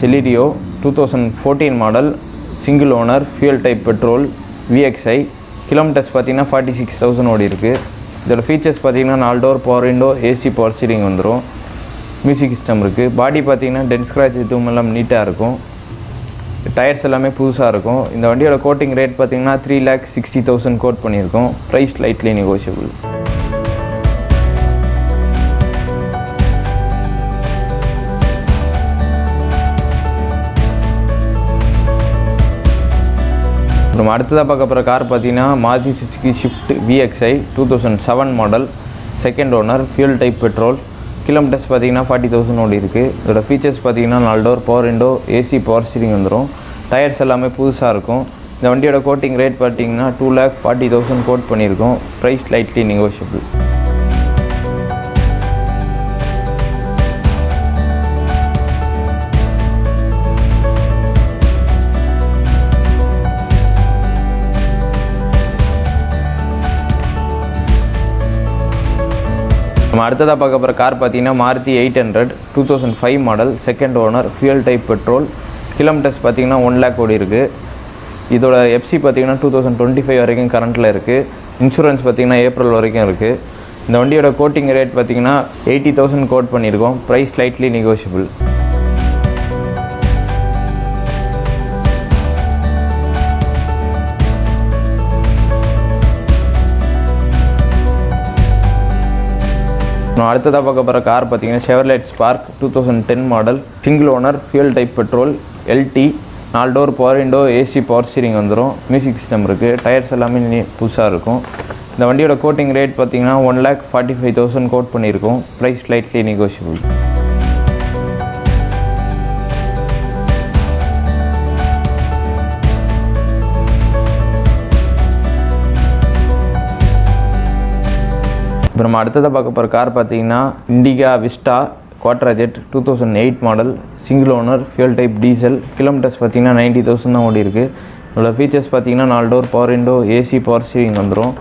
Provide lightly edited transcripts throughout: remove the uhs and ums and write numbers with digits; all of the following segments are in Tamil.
Celerio 2014 model single owner fuel type petrol VXI kilometres பார்த்தீங்கன்னா 46,000 ஓடி இருக்குது. இதோட ஃபீச்சர்ஸ் பார்த்தீங்கன்னா 4 door power window, AC power steering வந்துடும். மியூசிக் சிஸ்டம் இருக்குது. பாடி பார்த்தீங்கன்னா டென்ட் ஸ்க்ராட்ச் எதுவும் எல்லாம் நீட்டாக இருக்கும். டயர்ஸ் எல்லாமே புதுசாக இருக்கும். இந்த வண்டியோட கோட்டிங் ரேட் பார்த்தீங்கன்னா 3,60,000 கோட் பண்ணியிருக்கோம். Price lightly negotiable. நம்ம அடுத்ததாக பார்க்க போகிற கார் பார்த்தீங்கன்னா Maruti Suzuki Swift VXI 2007 model second owner fuel type petrol. Kilometres பார்த்தீங்கன்னா 40,000 ஓடி இருக்குது. இதோட ஃபீச்சர்ஸ் பார்த்தீங்கன்னா 4 door power window, AC power steering வந்துடும். டயர்ஸ் எல்லாமே புதுசாக இருக்கும். இந்த வண்டியோட கோட்டிங் ரேட் பார்த்தீங்கன்னா 2,40,000 கோட் பண்ணியிருக்கோம். Price lightly negotiable. நம்ம அடுத்ததாக பார்க்க போகிற கார் பார்த்தீங்கன்னா Maruti 800 2005 model second owner fuel type petrol. Kilometres பார்த்தீங்கன்னா 1 lakh ஓடி இருக்குது. இதோட FC பார்த்தீங்கன்னா 2025 வரைக்கும் கரண்ட்டில் இருக்குது. இன்சூரன்ஸ் பார்த்தீங்கன்னா ஏப்ரல் வரைக்கும் இருக்குது. இந்த வண்டியோட கோட்டிங் ரேட் பார்த்தீங்கன்னா 80,000 கோட் பண்ணியிருக்கோம். Price lightly negotiable. அடுத்ததாக பார்க்க போகிற கார் பார்த்தீங்கன்னா Chevrolet Spark 2010 model single owner fuel type petrol LT. 4 door power window, AC power steering வந்துடும். மியூசிக் சிஸ்டம் இருக்குது. டயர்ஸ் எல்லாமே புதுசாக இருக்கும். இந்த வண்டியோட கோட்டிங் ரேட் பார்த்தீங்கன்னா 1,45,000 கோட் பண்ணியிருக்கோம். Price lightly negotiable. இப்போ நம்ம அடுத்ததாக பார்க்க போகிற கார் பார்த்தீங்கன்னா Indica Vista Quadrajet 2008 model single owner fuel type diesel. Kilometres பார்த்தீங்கன்னா 90,000 தான் ஓடி இருக்குது. இதோட ஃபீச்சர்ஸ் பார்த்தீங்கன்னா 4 door power window, AC power steering வந்துடும்.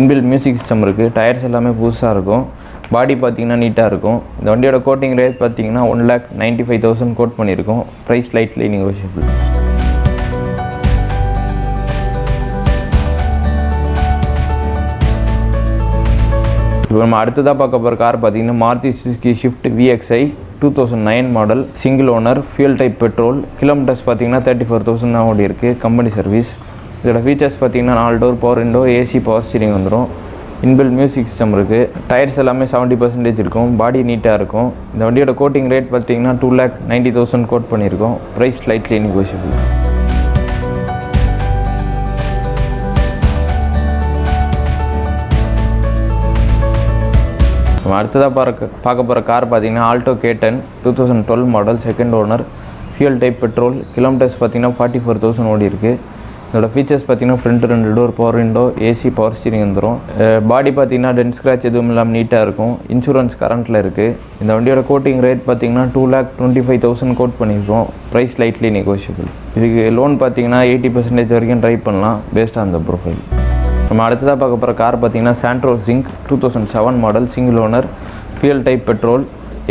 இன்பில்ட் மியூசிக் சிஸ்டம் இருக்குது. டயர்ஸ் எல்லாமே புதுசாக இருக்கும். பாடி பார்த்தீங்கன்னா நீட்டாக இருக்கும். இந்த வண்டியோட கோட்டிங் ரேட் பார்த்தீங்கன்னா 1,95,000 கோட் பண்ணியிருக்கோம். Price lightly negotiable. இப்போ நம்ம அடுத்ததாக பார்க்க போகிற கார் பார்த்தீங்கன்னா Maruti Suzuki Swift VXI 2009 model single owner fuel type petrol. Kilometres பார்த்தீங்கன்னா 34,000 தான் ஓடி இருக்குது. Company service. இதோட ஃபீச்சர்ஸ் பார்த்தீங்கன்னா 4 door power window, AC power steering வந்துடும். இன்பில்ட் மியூசிக் சிஸ்டம் இருக்குது. டயர்ஸ் எல்லாமே 70% இருக்கும். பாடி நீட்டாக இருக்கும். இந்த வண்டியோட கோட்டிங் ரேட் பார்த்தீங்கன்னா 2,90,000 கோட் பண்ணியிருக்கோம். Price lightly negotiable. அடுத்ததாக பார்க்க போகிற கார் பார்த்தீங்கன்னா Alto K10 2012 model second owner fuel type petrol. Kilometres பார்த்தீங்கன்னா 44,000 ஓடி இருக்குது. இதோட ஃபீச்சர்ஸ் பார்த்தீங்கன்னா front 2 door power window, AC power steering வந்துடும். பாடி பார்த்தீங்கன்னா டென்ட் ஸ்க்ராட்ச் எதுவும் இல்லாமல் நீட்டாக இருக்கும். இன்சூரன்ஸ் கரண்ட்டில் இருக்குது. இந்த வண்டியோட கோட்டிங் ரேட் பார்த்தீங்கன்னா 2,25,000 கோட் பண்ணியிருக்கோம். Price lightly negotiable. இதுக்கு லோன் பார்த்தீங்கன்னா 80% வரைக்கும் ட்ரை பண்ணலாம் பேஸ்ட் ஆன் த ப்ரொஃபைல். நம்ம அடுத்ததாக பார்க்க போகிற கார் பார்த்தீங்கன்னா Santro zinc 2007 model single owner fuel type petrol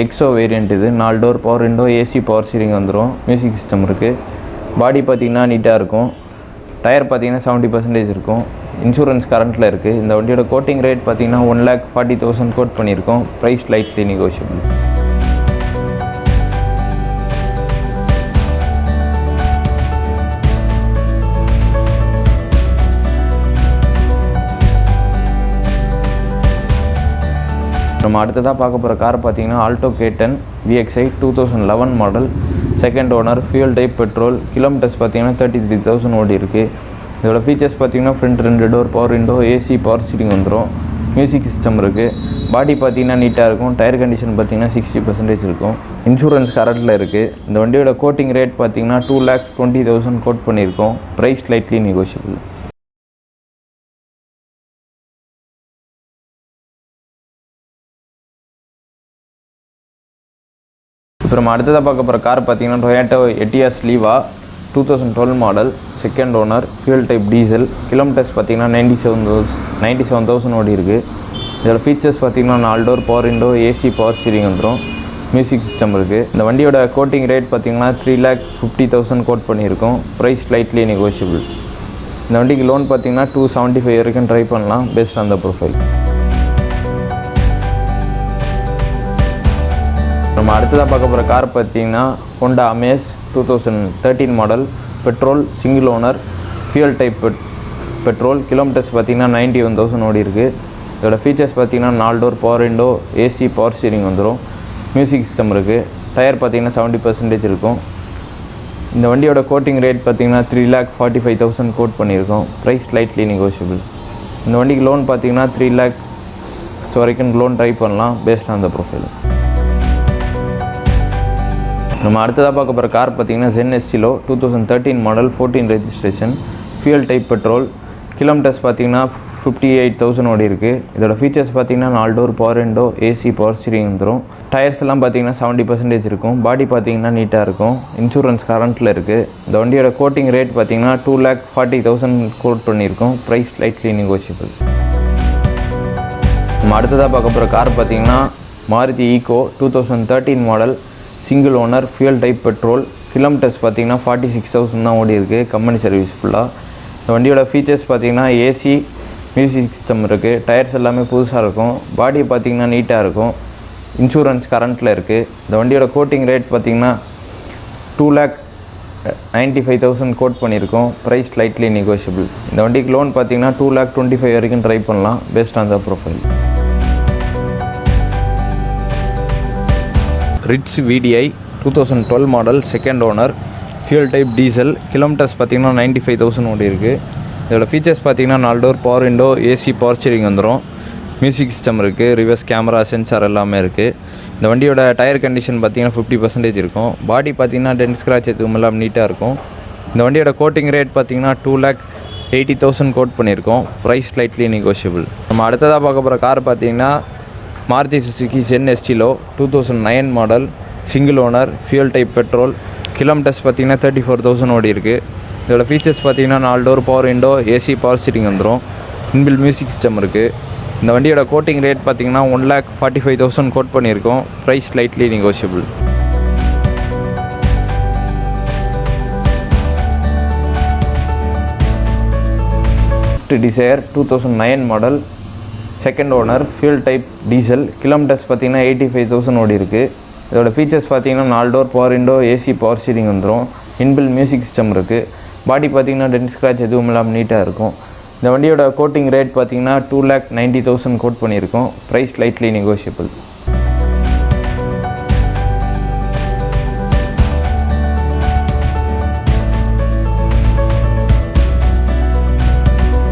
Exo variant. இது 4 door power window, AC power steering வந்துடும். மியூசிக் சிஸ்டம் இருக்குது. பாடி பார்த்தீங்கன்னா நீட்டாக இருக்கும். டயர் பார்த்தீங்கன்னா 70% இருக்கும். இன்சூரன்ஸ் கரண்ட்டில் இருக்குது. இந்த வண்டியோட கோட்டிங் ரேட் பார்த்தீங்கன்னா 1,40,000 கோட் பண்ணியிருக்கோம். Price lightly negotiable. நம்ம அடுத்ததாக பார்க்க போகிற கார் பார்த்தீங்கன்னா Alto K10 VXI 2011 model second owner fuel type petrol. Kilometres பார்த்தீங்கன்னா 33,000 ஓடி இருக்குது. இதோட ஃபீச்சர்ஸ் பார்த்தீங்கன்னா front 2 door power window, AC power steering வந்துடும். மியூசிக் சிஸ்டம் இருக்குது. பாடி பார்த்தீங்கன்னா நீட்டாக இருக்கும். டயர் கண்டிஷன் பார்த்தீங்கன்னா 60% இருக்கும். இன்சூரன்ஸ் கரண்ட்டில் இருக்குது. இந்த வண்டியோட கோட்டிங் ரேட் பார்த்தீங்கன்னா 2,20,000 கோட் பண்ணியிருக்கோம். Price lightly negotiable. இப்போ நம்ம அடுத்ததாக பார்க்க போகிற கார் பார்த்தீங்கன்னா Toyota Etios Liva 2012 model second owner fuel type diesel. Kilometres பார்த்தீங்கன்னா 97,000 ஓடி இருக்குது. இதோட ஃபீச்சர்ஸ் பார்த்தீங்கன்னா 4 door power window, AC power steering வந்துடும். மியூசிக் சிஸ்டம் இருக்குது. இந்த வண்டியோட கோட்டிங் ரேட் பார்த்திங்கன்னா 3,50,000 கோட் பண்ணியிருக்கோம். Price slightly negotiable. இந்த வண்டிக்கு லோன் பார்த்திங்கன்னா 275 வரைக்கும் ட்ரை பண்ணலாம் பேஸ்ட் ஆன் த ப்ரொஃபைல். நம்ம அடுத்ததாக பார்க்க போகிற கார் பார்த்திங்கன்னா Honda Amaze 2013 model, petrol, single owner, fuel type petrol. Kilometres பார்த்திங்கன்னா 91,000 ஓடி இருக்குது. இதோட ஃபீச்சர்ஸ் பார்த்திங்கன்னா 4 door power window, AC, power steering வந்துடும். மியூசிக் சிஸ்டம் இருக்குது. டயர் பார்த்திங்கன்னா 70% இருக்கும். இந்த வண்டியோட கோட்டிங் ரேட் பார்த்திங்கன்னா 3,45,000 கோட் பண்ணியிருக்கோம். Price slightly negotiable. இந்த வண்டிக்கு லோன் பார்த்திங்கன்னா 3 lakh வரைக்கும் லோன் ட்ரை பண்ணலாம் பேஸ்ட் ஆன் த ப்ரொஃபைல். நம்ம அடுத்ததாக பார்க்க போகிற கார் பார்த்திங்கன்னா ZEN Estilo 2013 model, 14 registration, fuel type petrol. Kilometres பார்த்திங்கன்னா 58,000 ஓடி இருக்குது. இதோட ஃபீச்சர்ஸ் பார்த்திங்கன்னா 4 door power window, AC, power steering வந்துடும். டயர்ஸ் எல்லாம் பார்த்திங்கன்னா 70% இருக்கும். பாடி பார்த்திங்கன்னா நீட்டாக இருக்கும். இன்சூரன்ஸ் கரண்ட்டில் இருக்குது. இந்த வண்டியோட கோட்டிங் ரேட் பார்த்திங்கன்னா 2,40,000 கோட் பண்ணியிருக்கோம். Price slightly negotiable. நம்ம அடுத்ததாக பார்க்க போகிற கார் பார்த்திங்கன்னா Maruti Eeco 2013 model, single owner, fuel type petrol. Kilometres பார்த்திங்கன்னா 46,000 தான் ஓடி இருக்குது. கம்பெனி சர்வீஸ் ஃபுல்லாக. இந்த வண்டியோட ஃபீச்சர்ஸ் பார்த்திங்கன்னா ஏசி, மியூசிக் சிஸ்டம் இருக்குது. டயர்ஸ் எல்லாமே புதுசாக இருக்கும். பாடி பார்த்திங்கன்னா நீட்டாக இருக்கும். இன்சூரன்ஸ் கரண்ட்டில் இருக்குது. இந்த வண்டியோட கோட்டிங் ரேட் பார்த்திங்கன்னா 2,95,000 கோட் பண்ணியிருக்கோம். Price slightly negotiable. இந்த வண்டிக்கு லோன் பார்த்திங்கன்னா 2,25,000 வரைக்கும் ட்ரை பண்ணலாம் based on the profile. Ritz VDI 2012 model, second owner, fuel type diesel. Kilometres பார்த்திங்கன்னா 95,000 ஓடி இருக்குது. இதோட ஃபீச்சர்ஸ் பார்த்திங்கன்னா 4 door power window, AC, power steering வந்துடும். மியூசிக் சிஸ்டம் இருக்குது. ரிவர்ஸ் கேமரா, சென்சார் எல்லாமே இருக்குது. இந்த வண்டியோட டயர் கண்டிஷன் பார்த்திங்கன்னா 50% இருக்கும். பாடி பார்த்திங்கன்னா டென்ட் ஸ்க்ராட்ச் எதுவும் எல்லாம் நீட்டாக இருக்கும். இந்த வண்டியோட கோட்டிங் ரேட் பார்த்திங்கன்னா 2,80,000 கோட் பண்ணியிருக்கோம். Price slightly negotiable. நம்ம அடுத்ததாக பார்க்க போகிற கார் பார்த்திங்கன்னா Maruti Suzuki ZEN Estilo 2009 model, single owner, fuel type petrol. Kilometres பார்த்திங்கன்னா 34,000 ஓடி இருக்குது. இதோட ஃபீச்சர்ஸ் பார்த்திங்கன்னா 4 door power window, AC, power steering வந்துடும். இன்பில் மியூசிக் சிஸ்டம் இருக்குது. இந்த வண்டியோட கோட்டிங் ரேட் பார்த்திங்கன்னா 1,45,000 கோட் பண்ணியிருக்கோம். Price slightly negotiable. Dzire 2009 model, second owner, fuel type diesel. Kilometres பார்த்திங்கன்னா 85,000 ஓடி இருக்குது. இதோட ஃபீச்சர்ஸ் பார்த்திங்கன்னா 4 door power window, AC, power steering வந்துடும். இன்பில் மியூசிக் சிஸ்டம் இருக்குது. பாடி பார்த்திங்கன்னா டென்ட் ஸ்க்ராட்ச் எதுவும் இல்லாமல் நீட்டாக இருக்கும். இந்த வண்டியோட கோட்டிங் ரேட் பார்த்திங்கன்னா 2,90,000 கோட் பண்ணியிருக்கோம். Price slightly negotiable.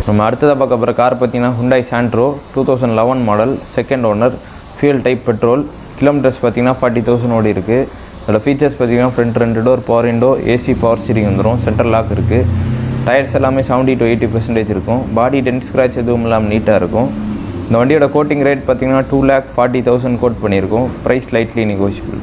நம்ம அடுத்ததாக பார்க்க போகிற கார் பார்த்திங்கன்னா Hyundai Santro 2011 model, second owner, fuel type petrol. Kilometres பார்த்திங்கன்னா 40,000 ஓடி இருக்குது. அதோட ஃபீச்சர்ஸ் பார்த்திங்கன்னா front 2 door power window, AC, power steering வந்துடும். சென்ட்ரல் லாக் இருக்குது. டயர்ஸ் எல்லாமே 70 to 80% இருக்கும். பாடி டென்ட் ஸ்க்ராட்ச் எதுவும் இல்லாமல் நீட்டாக இருக்கும். இந்த வண்டியோட கோட்டிங் ரேட் பார்த்திங்கன்னா 2,40,000 கோட் பண்ணியிருக்கோம். Price slightly negotiable.